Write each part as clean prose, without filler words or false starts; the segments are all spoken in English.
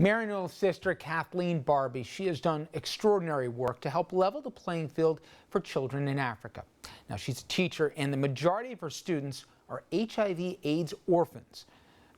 MaryKnoll sister Kathleen Barbee, she has done extraordinary work to help level the playing field for children in Africa. Now, she's a teacher, and the majority of her students are HIV/AIDS orphans.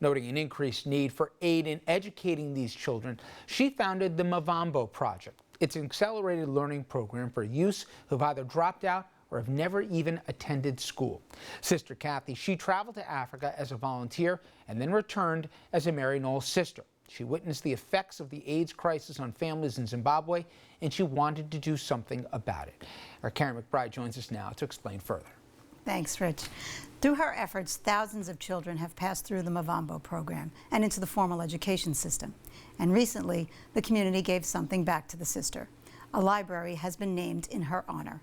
Noting an increased need for aid in educating these children, she founded the Mavambo Project. It's an accelerated learning program for youths who've either dropped out or have never even attended school. Sister Kathy, she traveled to Africa as a volunteer and then returned as a MaryKnoll sister. She witnessed the effects of the AIDS crisis on families in Zimbabwe, and she wanted to do something about it. Our Caryn McBride joins us now to explain further. Thanks, Rich. Through her efforts, thousands of children have passed through the Mavambo program and into the formal education system. And recently, the community gave something back to the sister. A library has been named in her honor.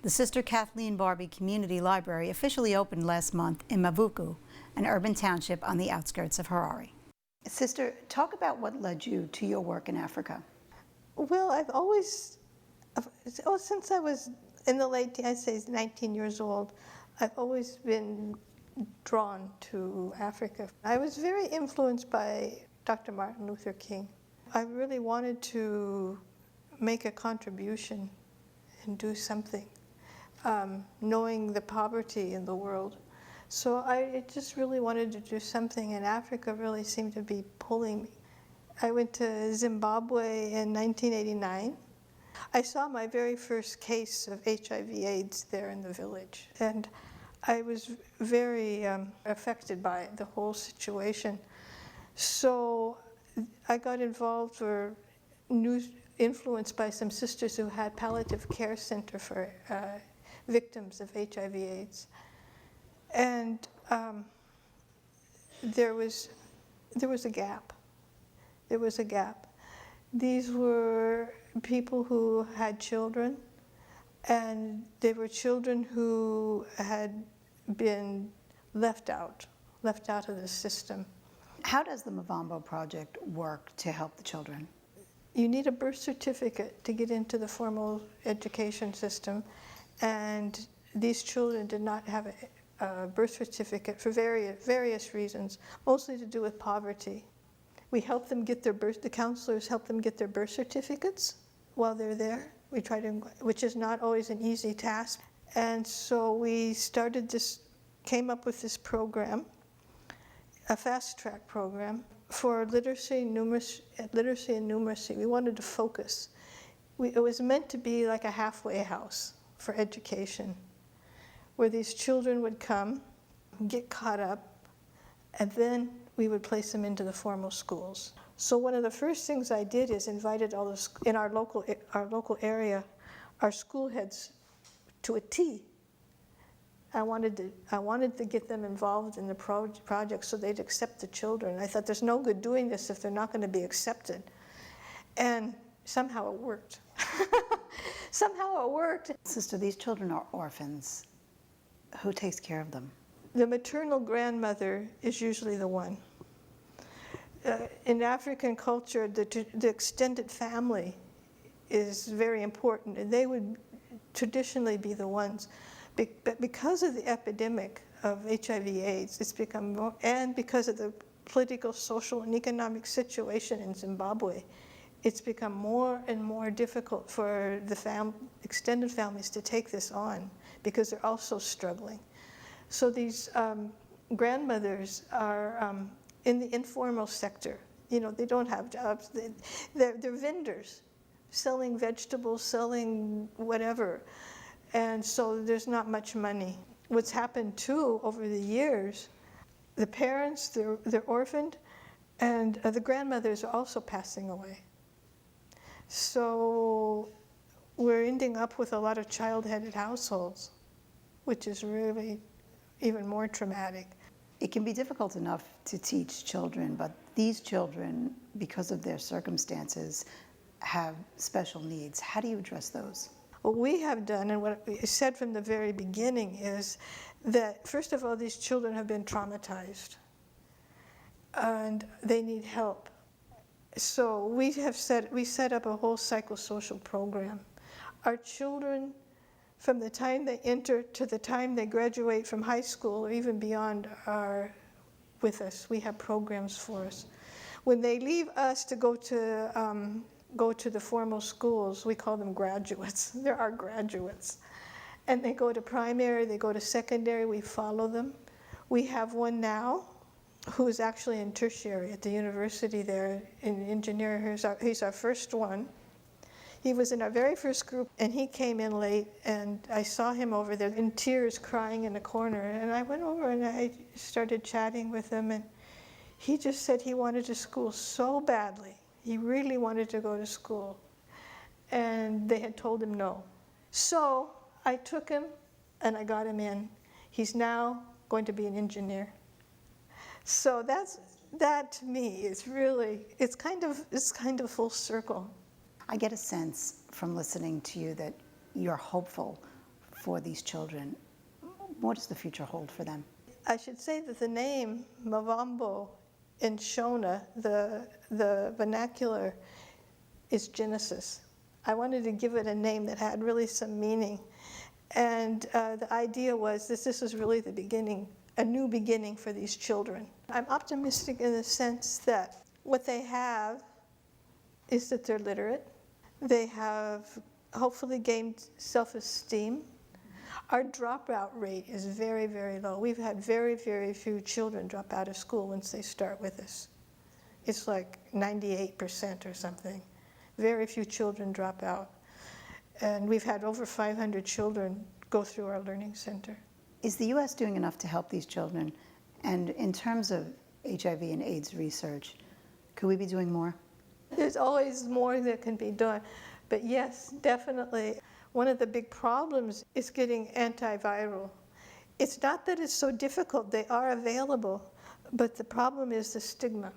The Sister Kathleen Barbee Community Library officially opened last month in Mavuku, an urban township on the outskirts of Harare. Sister, talk about what led you to your work in Africa. Well, I've always, since I was in the late, I'd say 19 years old, I've always been drawn to Africa. I was very influenced by Dr. Martin Luther King. I really wanted to make a contribution and do something, knowing the poverty in the world. So I just really wanted to do something, and Africa really seemed to be pulling me. I went to Zimbabwe in 1989. I saw my very first case of HIV/AIDS there in the village, and I was very affected by the whole situation. So I got involved or influenced by some sisters who had palliative care center for victims of HIV/AIDS. And there was a gap. There was a gap. These were people who had children, and they were children who had been left out of the system. How does the Mavambo Project work to help the children? You need a birth certificate to get into the formal education system, and these children did not have a birth certificate for various reasons, mostly to do with poverty. We help them get the counselors help them get their birth certificates while they're there. We try to, which is not always an easy task. And so we came up with this program, a fast-track program for literacy and numeracy. We wanted to focus. It was meant to be like a halfway house for education, where these children would come, get caught up, and then we would place them into the formal schools. So one of the first things I did is invited all in our local area, our school heads to a T. I wanted to get them involved in the project so they'd accept the children. I thought there's no good doing this if they're not going to be accepted. And somehow it worked. Somehow it worked. Sister, these children are orphans. Who takes care of them? The maternal grandmother is usually the one. In African culture, the extended family is very important, and they would traditionally be the ones. But because of the epidemic of HIV/AIDS, it's become more, and because of the political, social, and economic situation in Zimbabwe, it's become more and more difficult for the extended families to take this on because they're also struggling. So these grandmothers are in the informal sector. You know, they don't have jobs. They're vendors, selling vegetables, selling whatever. And so there's not much money. What's happened too over the years, the parents, they're orphaned, and the grandmothers are also passing away. So we're ending up with a lot of child-headed households, which is really even more traumatic. It can be difficult enough to teach children, but these children, because of their circumstances, have special needs. How do you address those? What we have done, and what we said from the very beginning, is that, first of all, these children have been traumatized, and they need help. So we set up a whole psychosocial program. Our children, from the time they enter to the time they graduate from high school or even beyond, are with us. We have programs for us. When they leave us to go to the formal schools, we call them graduates. They're our graduates. And they go to primary, they go to secondary, we follow them. We have one now who's actually in tertiary at the university there in engineering. He's our first one. He was in our very first group, and he came in late, and I saw him over there in tears, crying in a corner. And I went over and I started chatting with him, and he just said he wanted to school so badly. He really wanted to go to school. And they had told him no. So I took him and I got him in. He's now going to be an engineer. So that to me is really, it's kind of full circle. I get a sense from listening to you that you're hopeful for these children. What does the future hold for them? I should say that the name Mavambo in Shona, the vernacular, is Genesis. I wanted to give it a name that had really some meaning. And the idea was this was really the beginning, a new beginning for these children. I'm optimistic in the sense that what they have is that they're literate. They have hopefully gained self-esteem. Our dropout rate is very, very low. We've had very, very few children drop out of school once they start with us. It's like 98% or something. Very few children drop out. And we've had over 500 children go through our learning center. Is the U.S. doing enough to help these children? And in terms of HIV and AIDS research, could we be doing more? There's always more that can be done. But yes, definitely. One of the big problems is getting antiviral. It's not that it's so difficult, they are available, but the problem is the stigma.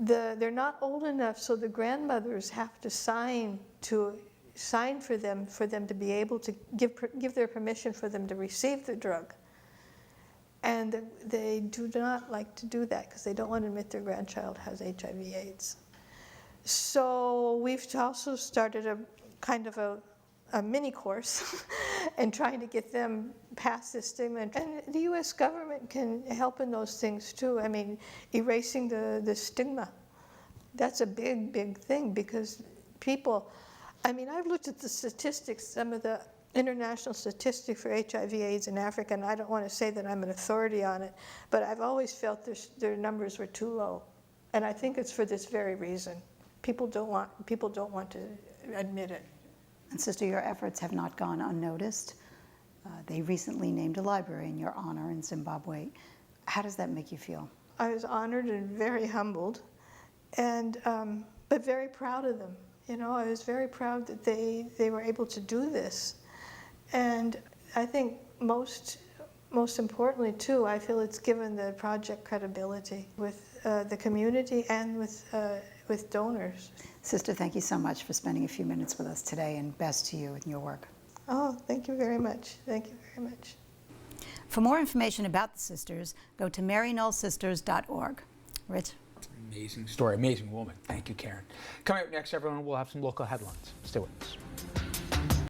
They're not old enough, so the grandmothers have to sign for them to be able to give their permission for them to receive the drug. And they do not like to do that because they don't want to admit their grandchild has HIV/AIDS. So we've also started a kind of a mini course and trying to get them past this stigma. And the U.S. government can help in those things too. I mean, erasing the stigma. That's a big, big thing because people, I mean, I've looked at the statistics, some of the international statistics for HIV/AIDS in Africa, and I don't want to say that I'm an authority on it, but I've always felt their numbers were too low. And I think it's for this very reason. People don't want to admit it. And Sister, your efforts have not gone unnoticed. They recently named a library in your honor in Zimbabwe. How does that make you feel? I was honored and very humbled, and but very proud of them. You know, I was very proud that they were able to do this. And I think most importantly too, I feel it's given the project credibility with the community and with donors. Sister, thank you so much for spending a few minutes with us today, and best to you in your work. Oh, thank you very much. Thank you very much. For more information about the sisters, go to MaryKnollSisters.org. Rich? Amazing story, amazing woman. Thank you, Caryn. Coming up next, everyone, we'll have some local headlines. Stay with us.